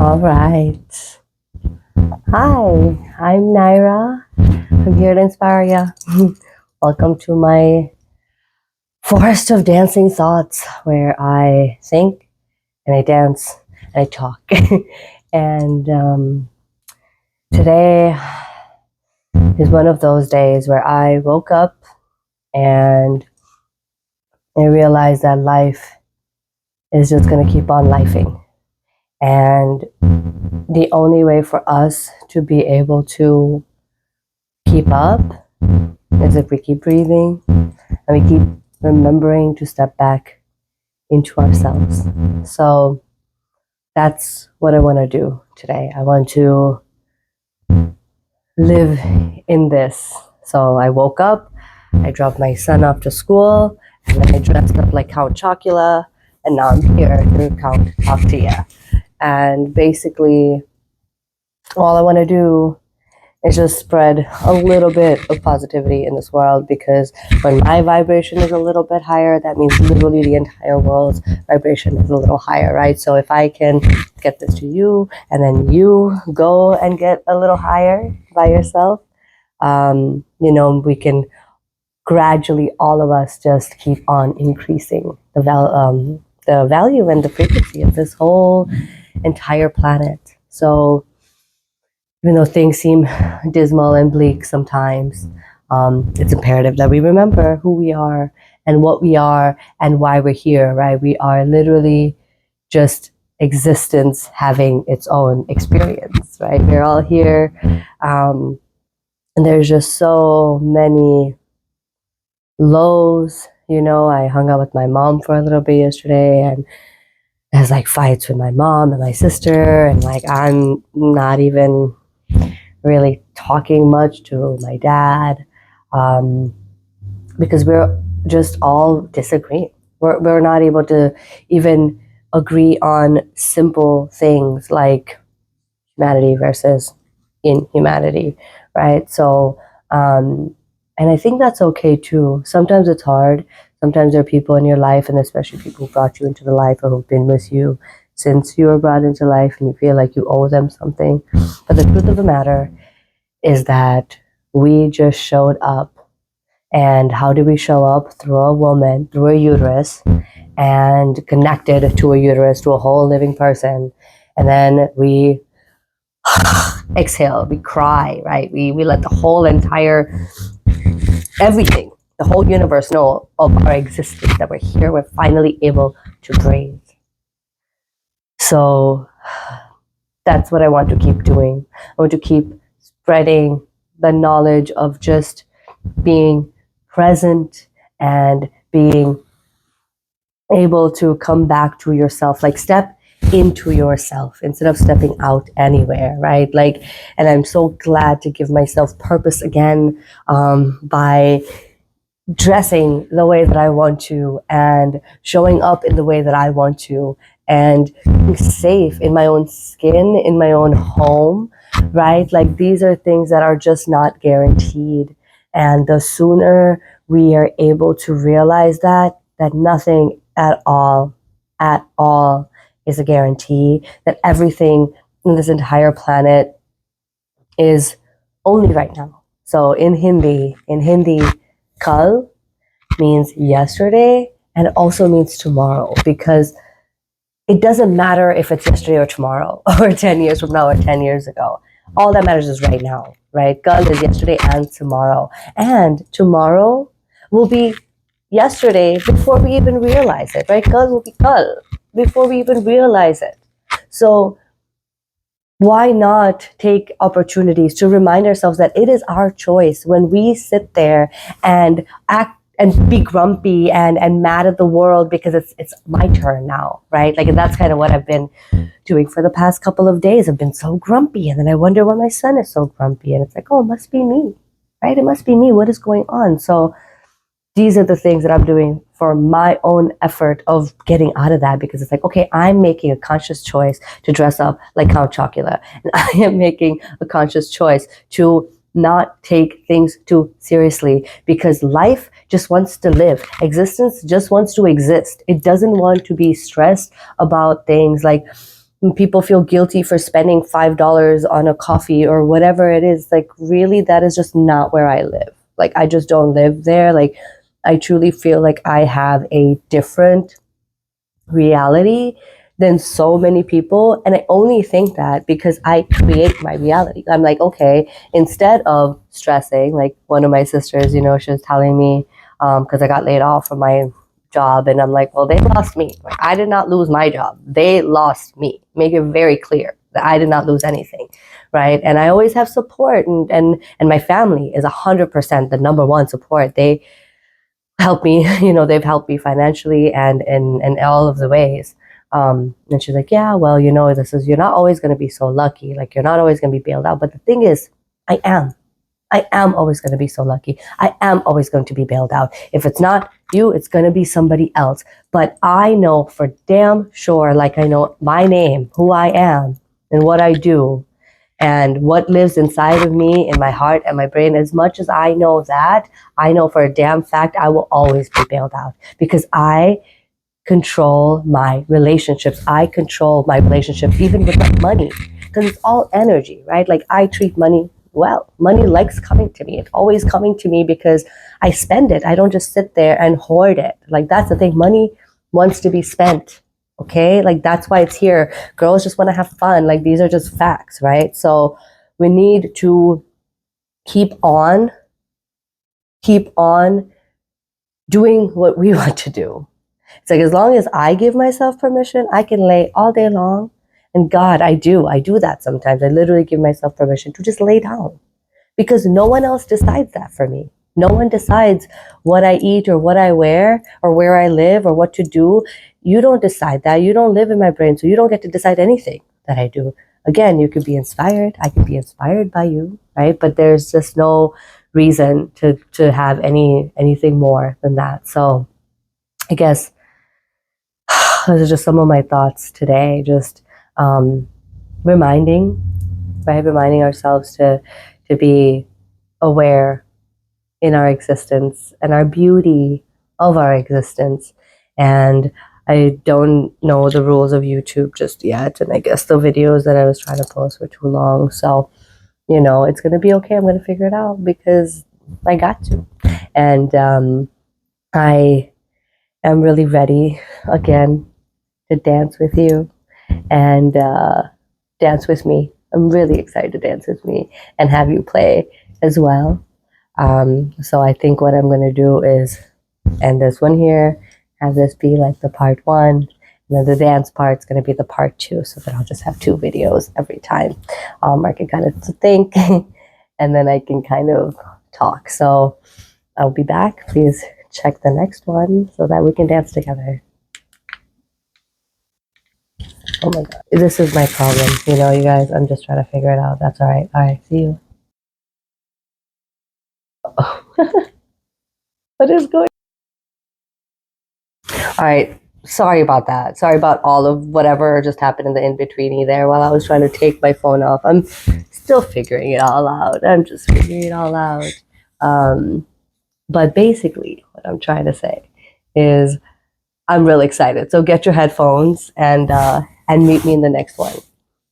All right. Hi, I'm Naira. I'm here to inspire you. Welcome to my forest of dancing thoughts where I think and I dance and I talk. and today is one of those days where I woke up and I realized that life is just going to keep on lifing. And the only way for us to be able to keep up is if we keep breathing and we keep remembering to step back into ourselves. So that's what I want to do today. I want to live in this. So I woke up, I dropped my son off to school, and then I dressed up like Count Chocula, and now I'm here to talk to you. And basically, all I want to do is just spread a little bit of positivity in this world, because when my vibration is a little bit higher, that means literally the entire world's vibration is a little higher, right? So if I can get this to you and then you go and get a little higher by yourself, we can gradually, all of us, just keep on increasing the value and the frequency of this whole entire planet. So even though things seem dismal and bleak sometimes, it's imperative that we remember who we are and what we are and why we're here, right? We are literally just existence having its own experience, right? We're all here, and there's just so many lows. I hung out with my mom for a little bit yesterday, and there's like fights with my mom and my sister, and like I'm not even really talking much to my dad, because we're just all disagreeing. We're not able to even agree on simple things like humanity versus inhumanity, right? So, and I think that's okay too. Sometimes it's hard. Sometimes there are people in your life, and especially people who brought you into the life or who've been with you since you were brought into life, and you feel like you owe them something. But the truth of the matter is that we just showed up. And how do we show up? Through a woman, through a uterus, and connected to a uterus, to a whole living person. And then we exhale, we cry, right? We let the whole entire, everything, the whole universe know of our existence, that we're here, we're finally able to breathe. So that's what I want to keep doing. I want to keep spreading the knowledge of just being present and being able to come back to yourself, like step into yourself instead of stepping out anywhere, right? Like, and I'm so glad to give myself purpose again, by dressing the way that I want to and showing up in the way that I want to and being safe in my own skin, in my own home, right? Like these are things that are just not guaranteed. And the sooner we are able to realize that nothing at all is a guarantee, that everything in this entire planet is only right now. So in Hindi, kal means yesterday, and it also means tomorrow, because it doesn't matter if it's yesterday or tomorrow or 10 years from now or 10 years ago. All that matters is right now, right? Kal is yesterday and tomorrow. And tomorrow will be yesterday before we even realize it, right? Kal will be kal before we even realize it. So why not take opportunities to remind ourselves that it is our choice when we sit there and act and be grumpy and mad at the world because it's my turn now, right? Like, that's kind of what I've been doing for the past couple of days. I've been so grumpy, and then I wonder why my son is so grumpy, and it's like, oh, it must be me, right? It must be me. What is going on? So these are the things that I'm doing for my own effort of getting out of that, because it's like, okay, I'm making a conscious choice to dress up like Count Chocula, and I am making a conscious choice to not take things too seriously, because life just wants to live. Existence just wants to exist. It doesn't want to be stressed about things like, when people feel guilty for spending $5 on a coffee or whatever it is. Like, really, that is just not where I live. Like, I just don't live there. Like, I truly feel like I have a different reality than so many people. And I only think that because I create my reality. I'm like, okay, instead of stressing, like one of my sisters, she was telling me, because I got laid off from my job, and I'm like, well, they lost me. Like, I did not lose my job. They lost me. Make it very clear that I did not lose anything, right? And I always have support, and my family is 100% the number one support. They help me, they've helped me financially and in all of the ways. And she's like, yeah, well, you're not always going to be so lucky. Like, you're not always going to be bailed out. But the thing is, I am always going to be so lucky. I am always going to be bailed out. If it's not you, it's going to be somebody else. But I know for damn sure, like I know my name, who I am, and what I do, and what lives inside of me, in my heart and my brain. As much as I know that, I know for a damn fact I will always be bailed out, because I control my relationships. I control my relationship even with my money, because it's all energy, right? Like, I treat money well. Money likes coming to me. It's always coming to me because I spend it. I don't just sit there and hoard it. Like, that's the thing. Money wants to be spent. Okay? Like, that's why it's here. Girls just want to have fun. Like, these are just facts, right? So we need to keep on doing what we want to do. It's like, as long as I give myself permission, I can lay all day long. And God, I do that sometimes. I literally give myself permission to just lay down, because no one else decides that for me. No one decides what I eat or what I wear or where I live or what to do. You don't decide that. You don't live in my brain, so you don't get to decide anything that I do. Again, you could be inspired. I could be inspired by you, right? But there's just no reason to have anything more than that. So I guess those are just some of my thoughts today. Just reminding ourselves to be aware in our existence and our beauty of our existence. And I don't know the rules of YouTube just yet, and I guess the videos that I was trying to post were too long. So, it's going to be okay. I'm going to figure it out because I got to. And I am really ready again to dance with you and dance with me. I'm really excited to dance with me and have you play as well. So I think what I'm going to do is end this one here, have this be like the part 1, and then the dance part's going to be the part 2, so that I'll just have 2 videos every time. I can kind of think and then I can kind of talk. So I'll be back. Please check the next one so that we can dance together. Oh my God. This is my problem. You guys, I'm just trying to figure it out. That's all right. All right. See you. Oh. What is going on? All right. Sorry about that. Sorry about all of whatever just happened in the in-betweeny there while I was trying to take my phone off. I'm still figuring it all out. I'm just figuring it all out. But basically, what I'm trying to say is I'm really excited. So get your headphones and meet me in the next one.